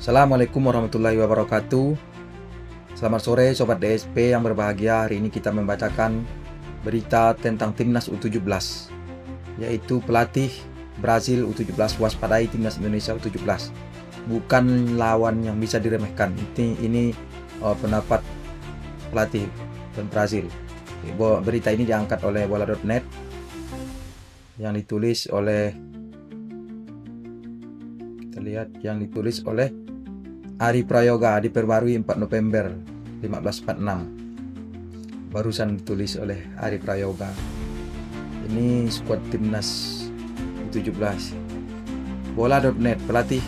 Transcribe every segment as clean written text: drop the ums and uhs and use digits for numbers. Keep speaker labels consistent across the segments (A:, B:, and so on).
A: Assalamualaikum warahmatullahi wabarakatuh. Selamat sore Sobat DSP yang berbahagia. Hari ini kita membacakan berita tentang Timnas U17, yaitu pelatih Brazil U17 waspadai Timnas Indonesia U17. Bukan lawan yang bisa diremehkan. Ini pendapat pelatih dan Brazil. Berita ini diangkat oleh bola.net yang ditulis oleh Ari Prayoga, diperbarui 4 November 1546. Barusan ditulis oleh Ari Prayoga. Ini skuad Timnas U17. Bola.net, pelatih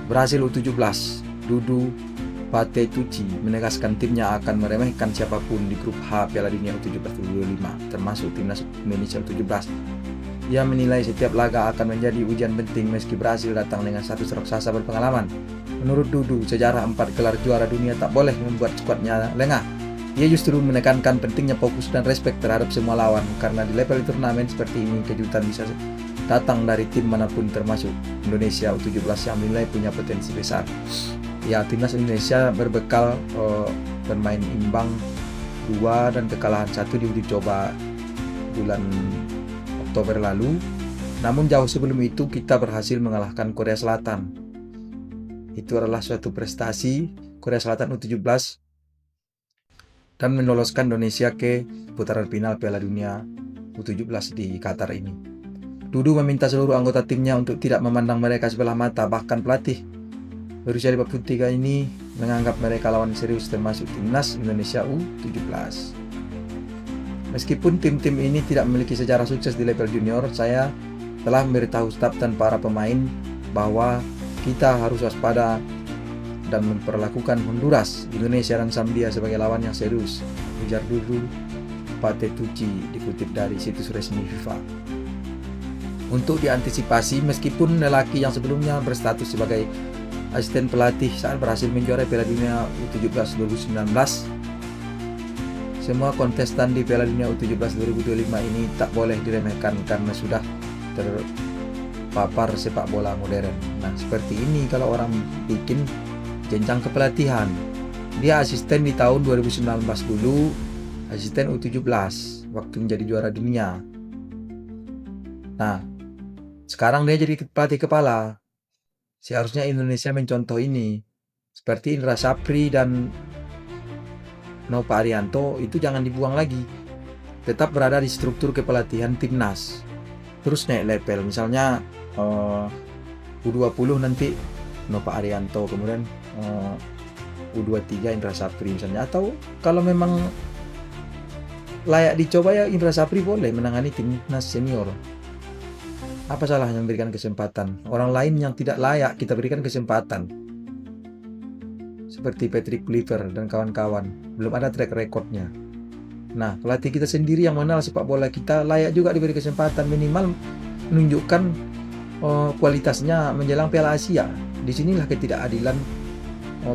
A: Brazil U17 Dudu Patetucci menegaskan timnya akan meremehkan siapapun di grup H Piala Dunia U17 2025, termasuk Timnas Indonesia U17. Ia menilai setiap laga akan menjadi ujian penting meski Brazil datang dengan status raksasa berpengalaman. Menurut Dudu, sejarah 4 gelar juara dunia tak boleh membuat skuadnya lengah. Ia justru menekankan pentingnya fokus dan respek terhadap semua lawan, karena di level turnamen seperti ini kejutan bisa datang dari tim manapun termasuk Indonesia U17 yang dinilai punya potensi besar. Ya, Timnas Indonesia berbekal bermain imbang 2 dan kekalahan 1 di uji coba bulan Oktober lalu. Namun jauh sebelum itu kita berhasil mengalahkan Korea Selatan. Itu adalah suatu prestasi Korea Selatan U17 dan meloloskan Indonesia ke putaran final Piala Dunia U17 di Qatar ini. Dudu meminta seluruh anggota timnya untuk tidak memandang mereka sebelah mata, bahkan pelatih berusia 53 ini menganggap mereka lawan serius termasuk Timnas Indonesia U17. Meskipun tim-tim ini tidak memiliki sejarah sukses di level junior, saya telah memberitahu staf dan para pemain bahwa kita harus waspada dan memperlakukan Honduras, Indonesia, dan Zambia sebagai lawan yang serius, ujar Dudu Patetucci dikutip dari situs resmi FIFA. Untuk diantisipasi, meskipun lelaki yang sebelumnya berstatus sebagai asisten pelatih saat berhasil menjuarai Piala Dunia U17 2019, semua kontestan di Piala Dunia U17 2025 ini tak boleh diremehkan karena sudah terpapar sepak bola modern. Nah, seperti ini kalau orang bikin jenjang kepelatihan. Dia asisten di tahun 2019 dulu, asisten U17 waktu menjadi juara dunia. Nah, sekarang dia jadi pelatih kepala. Seharusnya Indonesia mencontoh ini. Seperti Indra Sapri dan Nova Arianto itu jangan dibuang lagi. Tetap berada di struktur kepelatihan timnas. Terus naik level, misalnya U20 nanti Nova Arianto, kemudian U23 Indra Sapri misalnya. Atau kalau memang layak dicoba ya Indra Sapri boleh menangani timnas senior. Apa salahnya memberikan kesempatan? Orang lain yang tidak layak kita berikan kesempatan. Seperti Patrick Kluivert dan kawan-kawan, belum ada track recordnya. Nah, pelatih kita sendiri yang mengenal sepak bola kita layak juga diberi kesempatan, minimal menunjukkan kualitasnya menjelang Piala Asia. Disinilah ketidakadilan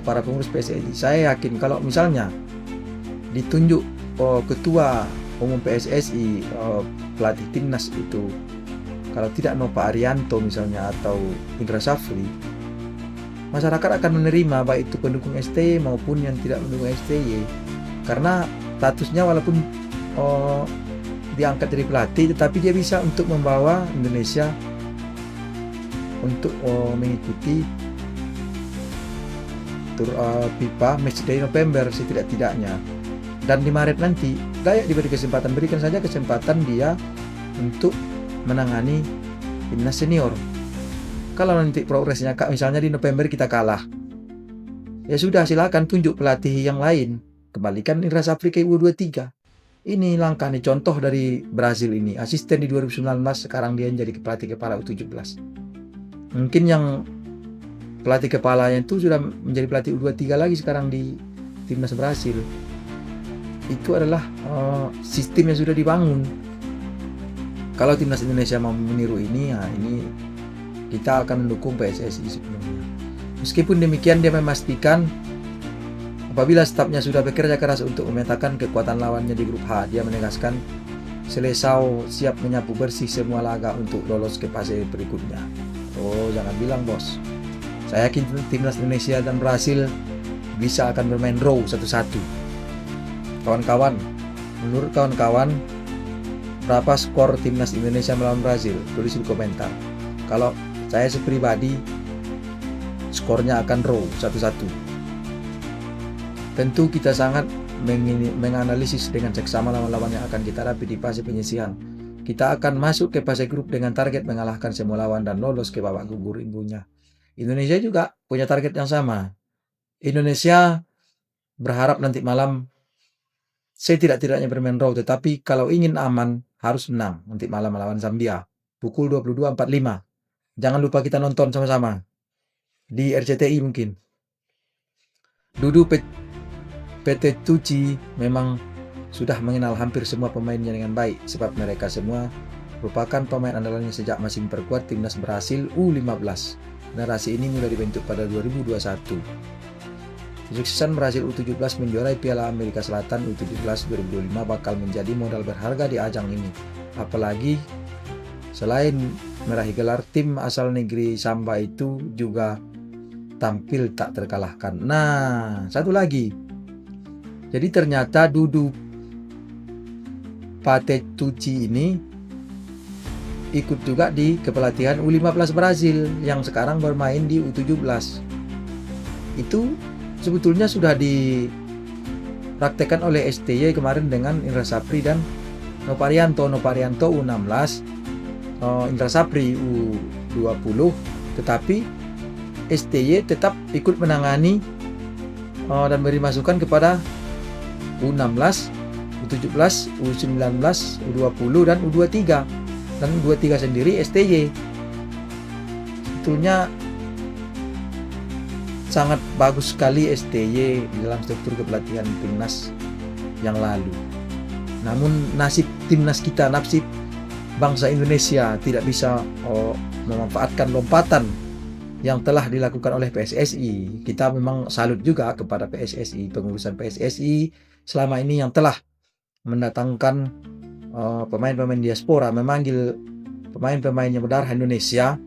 A: para pengurus PSSI. Saya yakin kalau misalnya ditunjuk ketua umum PSSI, pelatih timnas itu, kalau tidak Nova Arianto misalnya atau Indra Safri, masyarakat akan menerima baik itu pendukung STY maupun yang tidak mendukung STY, karena statusnya walaupun diangkat dari pelatih, tetapi dia bisa untuk membawa Indonesia untuk mengikuti tur FIFA Matchday November setidak-tidaknya. Dan di Maret nanti layak diberi kesempatan, berikan saja kesempatan dia untuk menangani timnas senior. Kalau nanti progresnya misalnya di November kita kalah, ya sudah, silakan tunjuk pelatih yang lain, kembalikan Indra Safri ke U23. Ini langkah nih, contoh dari Brazil ini, asisten di 2019, sekarang dia jadi pelatih kepala U17. Mungkin yang pelatih kepalanya itu sudah menjadi pelatih U23 lagi sekarang di timnas Brazil. Itu adalah sistem yang sudah dibangun. Kalau timnas Indonesia mau meniru ini, ya ini kita akan mendukung PSSI sebelumnya. Meskipun demikian, dia memastikan apabila stafnya sudah bekerja keras untuk memetakan kekuatan lawannya di grup H, dia menegaskan Seleção siap menyapu bersih semua laga untuk lolos ke fase berikutnya. Oh, jangan bilang bos, Saya yakin timnas Indonesia dan Brasil bisa akan bermain draw 1-1. Kawan-kawan, menurut kawan-kawan, berapa skor timnas Indonesia melawan Brasil? Tulis di komentar. Kalau saya pribadi, skornya akan draw 1-1. Tentu kita sangat menganalisis dengan seksama lawan-lawan yang akan kita hadapi di fase penyisihan. Kita akan masuk ke fase grup dengan target mengalahkan semua lawan dan lolos ke babak gugur ibunya. Indonesia juga punya target yang sama. Indonesia berharap nanti malam setidak-tidaknya bermain draw, tetapi kalau ingin aman harus menang nanti malam melawan Zambia pukul 22.45. Jangan lupa kita nonton sama-sama di RCTI mungkin. Dudu PT Tuci memang sudah mengenal hampir semua pemainnya dengan baik, sebab mereka semua merupakan pemain andalannya sejak masih memperkuat timnas Brasil U15. Generasi ini mulai dibentuk pada 2021. Kesuksesan Brasil U17 menjuarai Piala Amerika Selatan U17 2025 bakal menjadi modal berharga di ajang ini. Apalagi selain meraih gelar, tim asal negeri Samba itu juga tampil tak terkalahkan. Nah, satu lagi. Jadi ternyata Dudu Patetucci ini ikut juga di kepelatihan U15 Brasil yang sekarang bermain di U17. Itu sebetulnya sudah dipraktekkan oleh STY kemarin dengan Indra Sapri dan Noparianto U16, Indra Sapri U20, tetapi STY tetap ikut menangani dan beri masukan kepada U16, U17, U19, U20 dan U23. Dan U23 sendiri STY. Sebetulnya sangat bagus sekali STY di dalam struktur kepelatihan timnas yang lalu. Namun nasib timnas kita, nasib bangsa Indonesia tidak bisa memanfaatkan lompatan yang telah dilakukan oleh PSSI. Kita memang salut juga kepada PSSI, pengurusan PSSI selama ini yang telah mendatangkan pemain-pemain diaspora, memanggil pemain-pemain yang berdarah Indonesia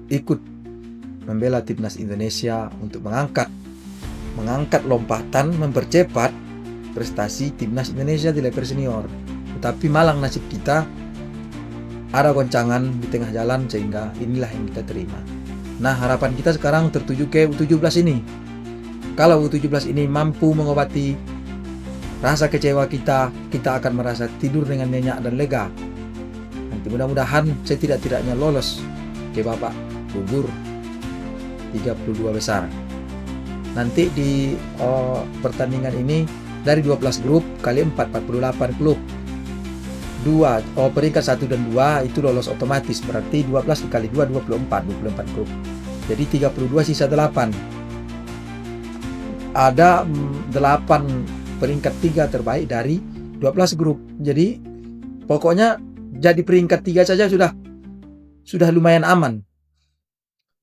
A: ikut membela timnas Indonesia untuk mengangkat lompatan, mempercepat prestasi timnas Indonesia di level senior. Tetapi malang nasib kita, ada goncangan di tengah jalan sehingga inilah yang kita terima. Nah, harapan kita sekarang tertuju ke U17 ini. Kalau U17 ini mampu mengobati rasa kecewa kita akan merasa tidur dengan nyenyak dan lega. Nanti mudah-mudahan setidak-tidaknya lolos ke babak gugur 32 besar. Nanti di pertandingan ini dari 12 grup kali 4, 48 klub. Peringkat 1 dan 2 itu lolos otomatis, berarti 12 kali 2 24 grup. Jadi 32 sisa 8. Ada 8 peringkat 3 terbaik dari 12 grup. Jadi pokoknya jadi peringkat 3 saja sudah lumayan aman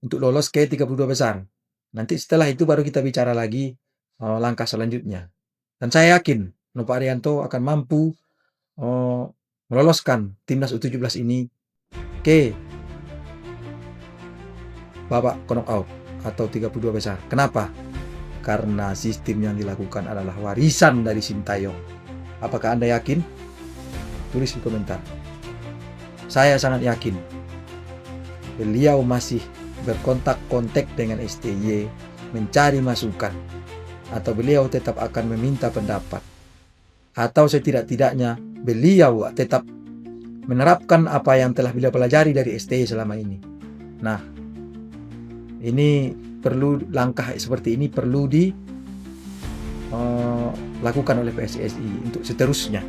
A: untuk lolos ke 32 besar. Nanti setelah itu baru kita bicara lagi langkah selanjutnya. Dan saya yakin Noparianto akan mampu meloloskan timnas U17 ini ke babak knockout atau 32 besar. Kenapa? Karena sistem yang dilakukan adalah warisan dari Sintayong. Apakah Anda yakin? Tulis di komentar. Saya sangat yakin. Beliau masih berkontak-kontak dengan STY, mencari masukan, atau beliau tetap akan meminta pendapat, atau setidak-tidaknya beliau tetap menerapkan apa yang telah beliau pelajari dari STY selama ini. Nah, ini perlu, langkah seperti ini perlu dilakukan oleh PSSI untuk seterusnya.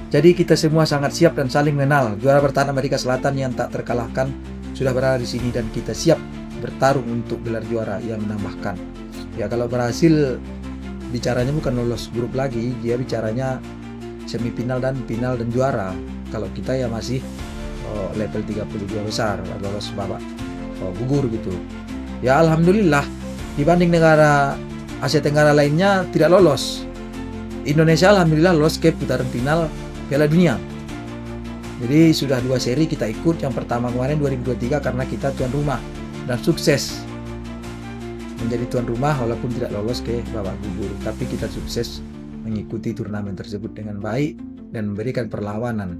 A: Jadi kita semua sangat siap dan saling mengenal. Juara bertahan Amerika Selatan yang tak terkalahkan sudah berada di sini dan kita siap bertarung untuk gelar juara yang menambahkan. Ya, kalau Brasil bicaranya bukan lolos grup lagi, dia bicaranya semifinal dan final dan juara. Kalau kita ya masih level 32 besar, lolos babak gugur gitu. Ya alhamdulillah, dibanding negara Asia Tenggara lainnya tidak lolos, Indonesia alhamdulillah lolos ke putaran final Piala Dunia. Jadi sudah 2 seri kita ikut. Yang pertama kemarin 2023 karena kita tuan rumah dan sukses menjadi tuan rumah walaupun tidak lolos ke babak gugur, tapi kita sukses mengikuti turnamen tersebut dengan baik dan memberikan perlawanan.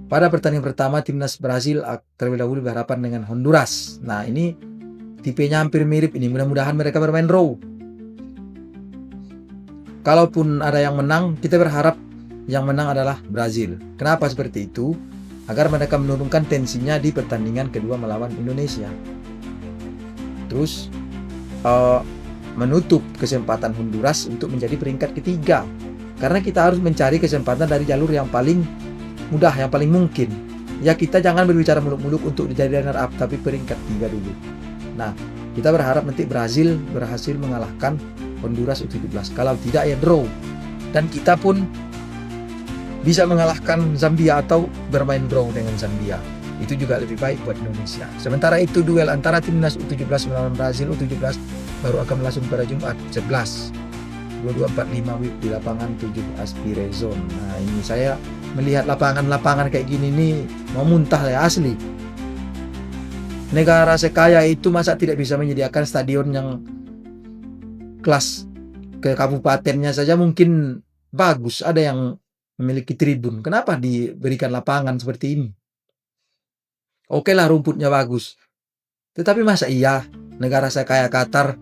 A: Pada pertandingan pertama timnas Brasil terlebih dahulu berhadapan dengan Honduras. Nah, ini tipenya hampir mirip ini. Mudah-mudahan mereka bermain draw. Kalaupun ada yang menang, kita berharap yang menang adalah Brazil. Kenapa seperti itu? Agar mereka menurunkan tensinya di pertandingan kedua melawan Indonesia. Terus menutup kesempatan Honduras untuk menjadi peringkat ketiga. Karena kita harus mencari kesempatan dari jalur yang paling mudah, yang paling mungkin. Ya, kita jangan berbicara muluk-muluk untuk menjadi runner up, tapi peringkat 3 dulu. Nah, kita berharap nanti Brazil berhasil mengalahkan Honduras U17. Kalau tidak ya draw. Dan kita pun bisa mengalahkan Zambia atau bermain draw dengan Zambia. Itu juga lebih baik buat Indonesia. Sementara itu duel antara timnas U17 melawan Brazil U17 baru akan berlangsung pada Jumat 11 22.45 WIB di lapangan 7 Aspire Zone. Nah, ini saya melihat lapangan-lapangan kayak gini nih mau muntah ya, asli. Negara sekaya itu masa tidak bisa menyediakan stadion yang kelas ke kabupatennya saja mungkin bagus, ada yang memiliki tribun. Kenapa diberikan lapangan seperti ini? Oke lah, rumputnya bagus. Tetapi masa iya negara sekaya Qatar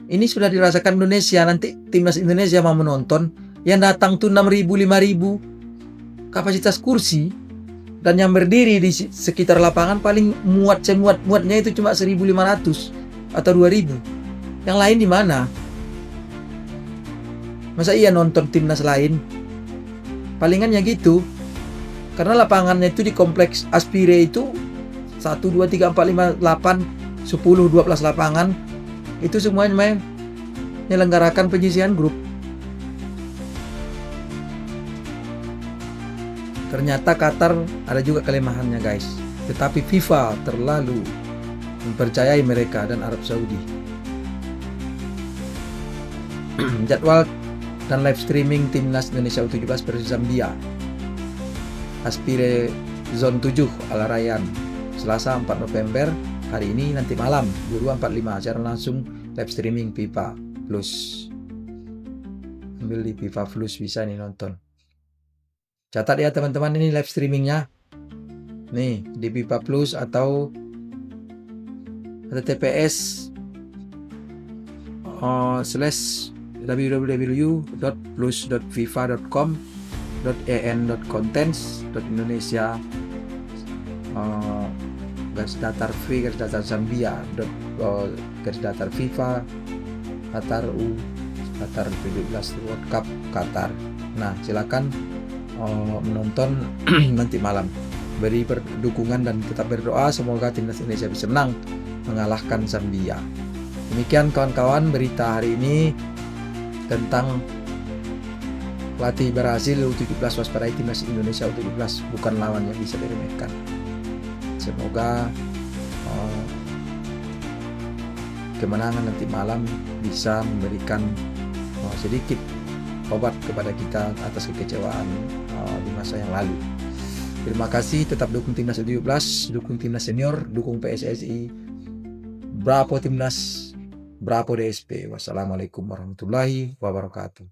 A: ini sudah dirasakan Indonesia, nanti timnas Indonesia mau menonton, yang datang tuh 6.000, 5.000 kapasitas kursi, dan yang berdiri di sekitar lapangan paling muatnya itu cuma 1.500 atau 2.000. Yang lain di mana? Masa iya nonton timnas lain? Palingan ya gitu. Karena lapangannya itu di kompleks Aspire itu 1, 2, 3, 4, 5, 8, 10, 12 lapangan. Itu semuanya menyelenggarakan penyisihan grup. Ternyata Qatar ada juga kelemahannya guys. Tetapi FIFA terlalu mempercayai mereka dan Arab Saudi. Jadwal dan live streaming timnas Indonesia U17 versus Zambia. Aspire Zone 7 Al Rayyan, Selasa 4 November. Hari ini nanti malam 22.45 secara langsung live streaming FIFA Plus. Ambil di FIFA Plus bisa nih nonton. Catat ya teman-teman, ini live streamingnya. Nih di FIFA Plus atau https www.plus.fifa.com.en.contents.indonesia garis datar free garis datar Zambia garis datar FIFA Qatar Qatar 17 World Cup Qatar. Nah, silakan menonton nanti malam. Beri dukungan dan tetap berdoa semoga timnas Indonesia bisa menang mengalahkan Zambia. Demikian kawan-kawan berita hari ini tentang pelatih Brasil U17 waspadai timnas Indonesia U17, bukan lawan yang bisa diremehkan. Semoga kemenangan nanti malam bisa memberikan sedikit obat kepada kita atas kekecewaan di masa yang lalu. Terima kasih, tetap dukung timnas U17, dukung timnas senior, dukung PSSI. Bravo timnas, bravo DSP. Wassalamualaikum warahmatullahi wabarakatuh.